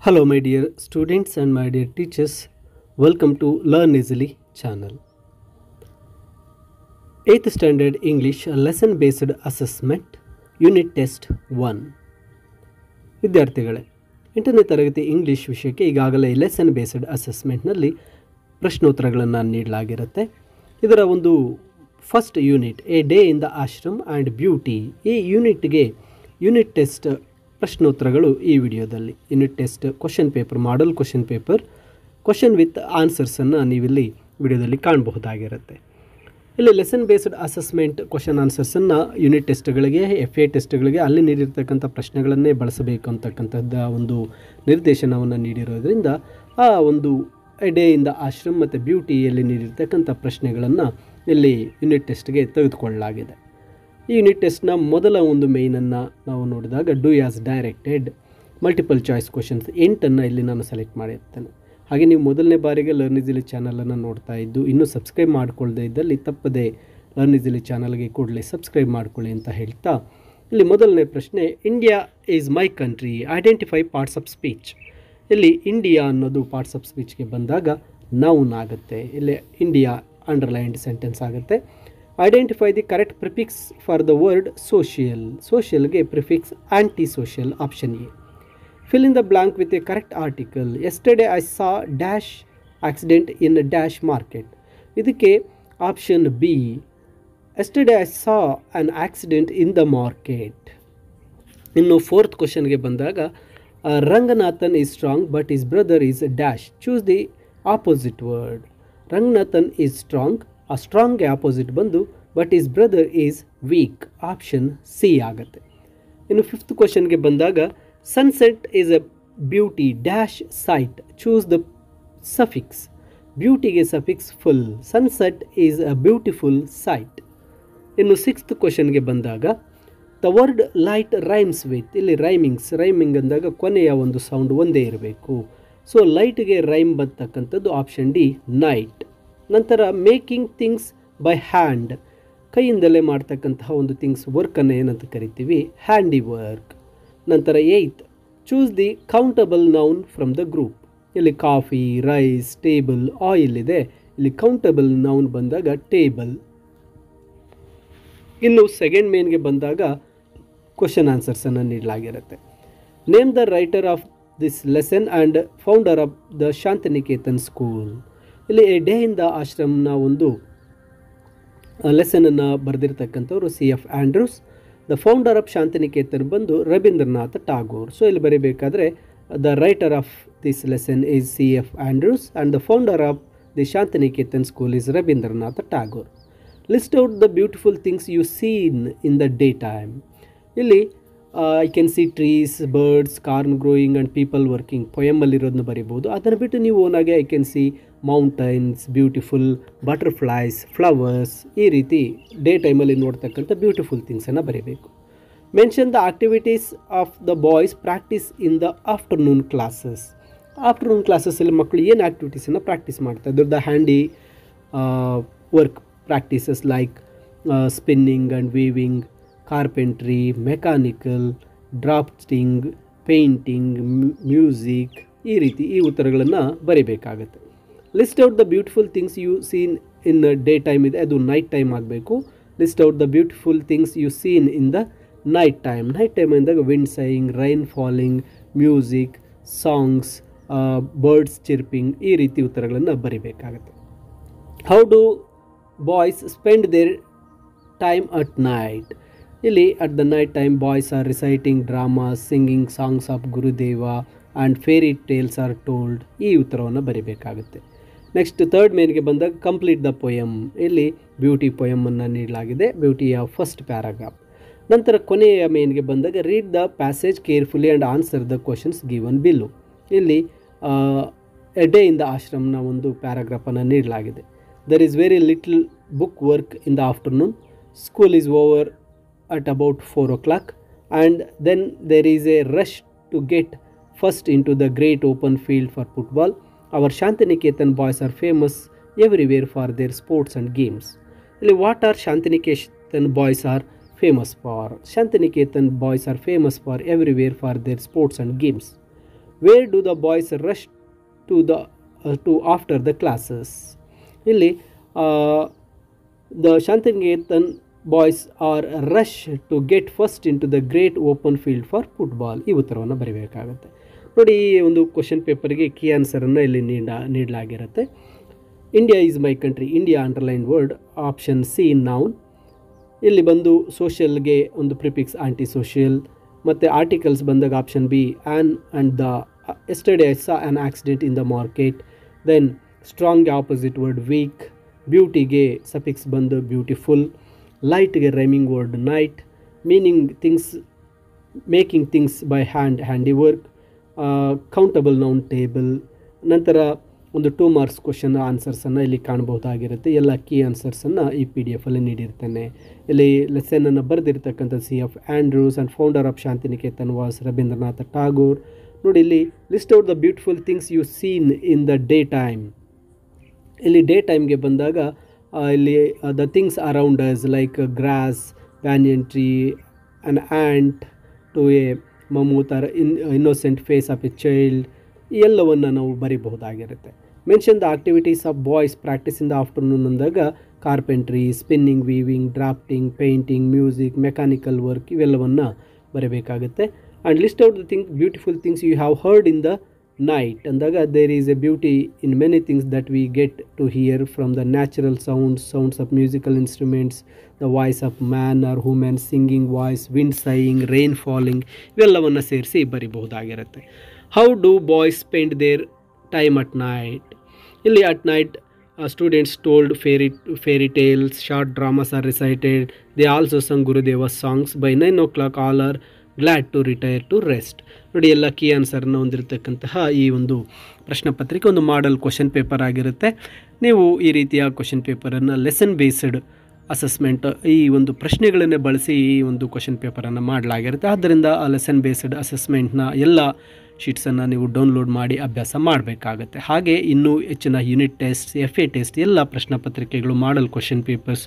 Hello my dear students and my dear teachers, welcome to Learn Easily channel. 8th Standard English Lesson Based Assessment Unit Test 1. ವಿದ್ಯಾರ್ಥಿಗಳೇ, 8ನೇ ತರಗತಿ English ವಿಷಯಕ್ಕೆ ಈಗಾಗಲೇ lesson based ಅಸೆಸ್ಮೆಂಟ್ನಲ್ಲಿ ಪ್ರಶ್ನೋತ್ತರಗಳನ್ನು ನೀಡಲಾಗಿರುತ್ತೆ. ಇದರ ಒಂದು first unit a day in the ashram and beauty, ಈ ಯೂನಿಟ್ಗೆ unit test ಪ್ರಶ್ನೋತ್ತರಗಳು ಈ ವಿಡಿಯೋದಲ್ಲಿ. Unit test question paper, model question paper, question with ಆನ್ಸರ್ಸನ್ನು ನೀವಿಲ್ಲಿ ವಿಡಿಯೋದಲ್ಲಿ ಕಾಣಬಹುದಾಗಿರುತ್ತೆ. ಇಲ್ಲಿ ಲೆಸನ್ ಬೇಸ್ಡ್ ಅಸೆಸ್ಮೆಂಟ್ ಕ್ವಶನ್ ಆನ್ಸರ್ಸನ್ನು ಯೂನಿಟ್ ಟೆಸ್ಟ್ಗಳಿಗೆ, FA ಟೆಸ್ಟ್ಗಳಿಗೆ ಅಲ್ಲಿ ನೀಡಿರ್ತಕ್ಕಂಥ ಪ್ರಶ್ನೆಗಳನ್ನೇ ಬಳಸಬೇಕು ಅಂತಕ್ಕಂಥದ್ದ ಒಂದು ನಿರ್ದೇಶನವನ್ನು ನೀಡಿರೋದ್ರಿಂದ ಆ ಒಂದು A day in the ashram ಮತ್ತು ಬ್ಯೂಟಿಯಲ್ಲಿ ನೀಡಿರ್ತಕ್ಕಂಥ ಪ್ರಶ್ನೆಗಳನ್ನು ಇಲ್ಲಿ ಯೂನಿಟ್ ಟೆಸ್ಟ್ಗೆ ತೆಗೆದುಕೊಳ್ಳಲಾಗಿದೆ. ಈ ಯೂನಿಟ್ ಟೆಸ್ಟ್ನ ಮೊದಲ ಒಂದು ಮೇಯ್ನನ್ನು ನಾವು ನೋಡಿದಾಗ do as directed multiple choice questions 8 ಇಲ್ಲಿ ನಾನು ಸೆಲೆಕ್ಟ್ ಮಾಡಿರ್ತೇನೆ. ಹಾಗೆ ನೀವು ಮೊದಲನೇ ಬಾರಿಗೆ ಲರ್ನ್ ಈಸಿಲಿ ಚಾನಲನ್ನು ನೋಡ್ತಾ ಇದ್ದು ಇನ್ನೂ ಸಬ್ಸ್ಕ್ರೈಬ್ ಮಾಡಿಕೊಳ್ಳದೆ ಇದ್ದಲ್ಲಿ ತಪ್ಪದೆ ಲರ್ನ್ ಈಸಿಲಿ ಚಾನಲ್ಗೆ ಕೂಡಲೇ ಸಬ್ಸ್ಕ್ರೈಬ್ ಮಾಡ್ಕೊಳ್ಳಿ ಅಂತ ಹೇಳ್ತಾ, ಇಲ್ಲಿ ಮೊದಲನೇ ಪ್ರಶ್ನೆ, India is my country, identify parts of speech. ಇಲ್ಲಿ ಇಂಡಿಯಾ ಅನ್ನೋದು ಪಾರ್ಟ್ಸ್ ಆಫ್ ಸ್ಪೀಚ್ಗೆ ಬಂದಾಗ ನೌನ್ ಆಗುತ್ತೆ. ಇಲ್ಲಿ ಇಂಡಿಯಾ ಅಂಡರ್ಲೈನ್ಡ್ ಸೆಂಟೆನ್ಸ್ ಆಗುತ್ತೆ. Identify the correct prefix for the word social. ಸೋಷಿಯಲ್ಗೆ prefix anti social, option A. Fill in the blank with a correct article. Yesterday I saw dash accident in dash market. ಇದಕ್ಕೆ option B, yesterday I saw an accident in the market. ಇನ್ನು fourth ಕ್ವಶನ್ಗೆ ಬಂದಾಗ Ranganathan is strong but is brother is dash. Choose the opposite word. Ranganathan is strong, ಆ ಸ್ಟ್ರಾಂಗ್ಗೆ opposite ಬಂದು but is brother is weak, option C ಆಗುತ್ತೆ. ಇನ್ನು fifth ಕ್ವಶನ್ಗೆ ಬಂದಾಗ sunset is a beauty dash sight. Choose the suffix. ಬ್ಯೂಟಿಗೆ suffix full, sunset is a beautiful sight. ಇನ್ನು sixth ಕ್ವಶನ್ಗೆ ಬಂದಾಗ the word light rhymes with. ಇಲ್ಲಿ ರೈಮಿಂಗ್ ಅಂದಾಗ ಕೊನೆಯ ಒಂದು ಸೌಂಡ್ ಒಂದೇ ಇರಬೇಕು. ಸೊ ಲೈಟ್ಗೆ ರೈಮ್ ಬರ್ತಕ್ಕಂಥದ್ದು ಆಪ್ಷನ್ ಡಿ, ನೈಟ್. ನಂತರ ಮೇಕಿಂಗ್ ಥಿಂಗ್ಸ್ ಬೈ ಹ್ಯಾಂಡ್, ಕೈಯಿಂದಲೇ ಮಾಡ್ತಕ್ಕಂತಹ ಒಂದು ಥಿಂಗ್ಸ್ ವರ್ಕನ್ನು ಏನಂತ ಕರಿತೀವಿ, ಹ್ಯಾಂಡಿ ವರ್ಕ್. ನಂತರ eighth, choose the countable noun from the group. ಇಲ್ಲಿ ಕಾಫಿ, ರೈಸ್, ಟೇಬಲ್, ಆಯಿಲ್ ಇದೆ. ಇಲ್ಲಿ ಕೌಂಟಬಲ್ ನೌನ್ ಬಂದಾಗ ಟೇಬಲ್. ಇನ್ನು ಸೆಕೆಂಡ್ ಮೇನ್ಗೆ ಬಂದಾಗ ಕ್ವಶನ್ ಆನ್ಸರ್ಸನ್ನು ನೀಡಲಾಗಿರುತ್ತೆ. Name the writer of this lesson and founder of the Shantiniketan school. ಇಲ್ಲಿ ಎ ಡೇ ಇನ್ ದ ಆಶ್ರಮ್ನ ಒಂದು ಲೆಸನನ್ನು ಬರೆದಿರ್ತಕ್ಕಂಥವ್ರು CF Andrews. The founder of Shantiniketan ಬಂದು ರವೀಂದ್ರನಾಥ್ ಟಾಗೋರ್. ಸೊ ಇಲ್ಲಿ ಬರೀಬೇಕಾದ್ರೆ the writer of this lesson is CF Andrews and the founder of the Shantiniketan school is Rabindranath Tagore. List out the beautiful things you seen in the day time. ಇಲ್ಲಿ I can see trees, birds, corn growing and people working. ಪೊಯಮಲ್ಲಿರೋದನ್ನ ಬರಿಬೋದು. ಅದನ್ನು ಬಿಟ್ಟು ನೀವು ಓನಾಗೆ I can see mountains, beautiful, butterflies, flowers, ಈ ರೀತಿ day ಟೈಮಲ್ಲಿ ನೋಡ್ತಕ್ಕಂಥ ಬ್ಯೂಟಿಫುಲ್ ಥಿಂಗ್ಸನ್ನು ಬರೀಬೇಕು. Mention the activities of the boys practice in the afternoon classes. Afternoon ಕ್ಲಾಸಸ್ಸಲ್ಲಿ ಮಕ್ಕಳು ಏನು ಆ್ಯಕ್ಟಿವಿಟೀಸನ್ನು ಪ್ರಾಕ್ಟೀಸ್ ಮಾಡ್ತಾ ಇದ್ರು. The handy work practices like spinning and weaving, carpentry, mechanical, drafting, painting, music, ಈ ರೀತಿ ಈ ಉತ್ತರಗಳನ್ನು ಬರೀಬೇಕಾಗತ್ತೆ. List out the beautiful things you seen in day time ಇದೆ, ಅದು ನೈಟ್ ಟೈಮ್ ಆಗಬೇಕು. List out the beautiful things you seen in the night time. Night time ಅಂದಾಗ wind sighing, rain falling, music, songs, birds chirping, ಈ ರೀತಿ ಉತ್ತರಗಳನ್ನು ಬರೀಬೇಕಾಗತ್ತೆ. How do boys spend their time at night. ಇಲ್ಲಿ at the night time boys are reciting dramas, singing songs of Gurudev and fairy tales are told. ಈ ಉತ್ತರವನ್ನು ಬರೀಬೇಕಾಗುತ್ತೆ. Next third ಮೇನ್ಗೆ ಬಂದಾಗ ಕಂಪ್ಲೀಟ್ ದ ಪೊಯಮ್. ಇಲ್ಲಿ ಬ್ಯೂಟಿ ಪೊಯಮನ್ನು ನೀಡಲಾಗಿದೆ, ಬ್ಯೂಟಿಯ ಫಸ್ಟ್ ಪ್ಯಾರಾಗ್ರಾಫ್. ನಂತರ ಕೊನೆಯ ಮೇನ್ಗೆ ಬಂದಾಗ read the passage carefully and answer the questions given below. ಇಲ್ಲಿ ಎ ಡೇ ಇನ್ ದ ಆಶ್ರಮ್ನ ಒಂದು ಪ್ಯಾರಾಗ್ರಾಫನ್ನು ನೀಡಲಾಗಿದೆ. There is very little book work in the afternoon. School is over at about 4 o'clock and then there is a rush to get first into the great open field for football. Our Shantiniketan boys are famous everywhere for their sports and games. What are Shantiniketan boys are famous for? Shantiniketan boys are famous for everywhere for their sports and games. Where do the boys rush to after the classes. ಇಲ್ಲಿ the Shantiniketan boys are rush to get first in to the great open field for football. ಈ ಉತ್ತರವನ್ನು ಬರೀಬೇಕಾಗುತ್ತೆ. ನೋಡಿ, ಈ ಒಂದು question ಪೇಪರ್ಗೆ key ಆನ್ಸರನ್ನು ಇಲ್ಲಿ ನೀಡಲಾಗಿರುತ್ತೆ. India is my country, India underline word, option C noun. ಇಲ್ಲಿ ಬಂದು ಸೋಷಿಯಲ್ಗೆ ಒಂದು ಪ್ರಿಫಿಕ್ಸ್ ಆಂಟಿ ಸೋಷಿಯಲ್, ಮತ್ತು ಆರ್ಟಿಕಲ್ಸ್ ಬಂದಾಗ option B an and the, yesterday I saw an accident in the market. Then ಸ್ಟ್ರಾಂಗ್ಗೆ ಆಪೋಸಿಟ್ ವರ್ಡ್ ವೀಕ್, ಬ್ಯೂಟಿಗೆ suffix ಬಂದು beautiful, ಲೈಟ್ಗೆ rhyming word night, meaning things, making things by handiwork, countable noun table. ನಂತರ ಒಂದು 2 marks question ಆನ್ಸರ್ಸನ್ನು ಇಲ್ಲಿ ಕಾಣಬಹುದಾಗಿರುತ್ತೆ. ಎಲ್ಲ key ಆನ್ಸರ್ಸನ್ನು ಈ PDF ಅಲ್ಲಿ ನೀಡಿರ್ತೇನೆ. ಇಲ್ಲಿ ಲೆಸನನ್ನು ಬರೆದಿರ್ತಕ್ಕಂಥ CF Andrews and founder of Shantiniketan was Rabindranath Tagore. ನೋಡಿ, ಇಲ್ಲಿ list out the beautiful things you seen in the day time. ಇಲ್ಲಿ ಡೇ ಟೈಮ್ಗೆ ಬಂದಾಗ ಇಲ್ಲಿ the things around us like grass, banyan tree, an ant to a mammoth or innocent face of a child, ಈ ಎಲ್ಲವನ್ನು ನಾವು ಬರೀಬಹುದಾಗಿರುತ್ತೆ. Mention the activities of boys practice in the afternoon ಅಂದಾಗ carpentry, spinning, weaving, drafting, painting, music, mechanical work ಇವೆಲ್ಲವನ್ನು ಬರೀಬೇಕಾಗುತ್ತೆ. And list out the beautiful things you have heard in the night ಅಂದಾಗ there is a beauty in many things that we get to hear from the natural sounds of musical instruments, the voice of man or women, singing voice, wind sighing, rain falling ಇವೆಲ್ಲವನ್ನು ಸೇರಿಸಿ ಬರೀಬಹುದಾಗಿರುತ್ತೆ. How do boys spend their time at night? ಇಲ್ಲಿ at night students told fairy tales, short dramas are recited. They also sung Gurudeva songs. By 9 o'clock all are glad to retire to rest. ನೋಡಿ, ಎಲ್ಲ key ಆನ್ಸರ್ನ ಹೊಂದಿರತಕ್ಕಂತಹ ಈ ಒಂದು ಪ್ರಶ್ನೆ ಪತ್ರಿಕೆ ಒಂದು model question paper ಆಗಿರುತ್ತೆ. ನೀವು ಈ ರೀತಿಯ ಕ್ವಶನ್ ಪೇಪರನ್ನು ಲೆಸನ್ ಬೇಸ್ಡ್ ಅಸೆಸ್ಮೆಂಟ್ ಈ ಒಂದು ಪ್ರಶ್ನೆಗಳನ್ನೇ ಬಳಸಿ ಈ ಒಂದು ಕ್ವಶನ್ ಪೇಪರನ್ನು ಮಾಡಲಾಗಿರುತ್ತೆ. ಆದ್ದರಿಂದ ಆ ಲೆಸನ್ ಬೇಸ್ಡ್ ಅಸೆಸ್ಮೆಂಟ್ನ ಎಲ್ಲ ಶೀಟ್ಸನ್ನು ನೀವು ಡೌನ್ಲೋಡ್ ಮಾಡಿ ಅಭ್ಯಾಸ ಮಾಡಬೇಕಾಗತ್ತೆ. ಹಾಗೆ ಇನ್ನೂ ಹೆಚ್ಚಿನ ಯೂನಿಟ್ ಟೆಸ್ಟ್, FA ಟೆಸ್ಟ್ ಎಲ್ಲ ಪ್ರಶ್ನೆ ಪತ್ರಿಕೆಗಳು, model question papers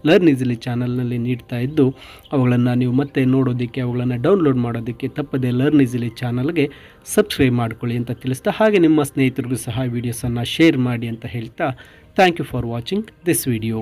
learn easily ಚಾನಲ್ನಲ್ಲಿ ನೀಡ್ತಾ ಇದ್ದು ಅವುಗಳನ್ನು ನೀವು ಮತ್ತೆ ನೋಡೋದಕ್ಕೆ, ಅವುಗಳನ್ನು ಡೌನ್ಲೋಡ್ ಮಾಡೋದಕ್ಕೆ ತಪ್ಪದೆ ಲರ್ನ್ ಈಸಿಲಿ ಚಾನಲ್ಗೆ ಸಬ್ಸ್ಕ್ರೈಬ್ ಮಾಡ್ಕೊಳ್ಳಿ ಅಂತ ತಿಳಿಸ್ತಾ, ಹಾಗೆ ನಿಮ್ಮ ಸ್ನೇಹಿತರಿಗೂ ಸಹ ವೀಡಿಯೋಸನ್ನು ಶೇರ್ ಮಾಡಿ ಅಂತ ಹೇಳ್ತಾ, thank you for watching this video.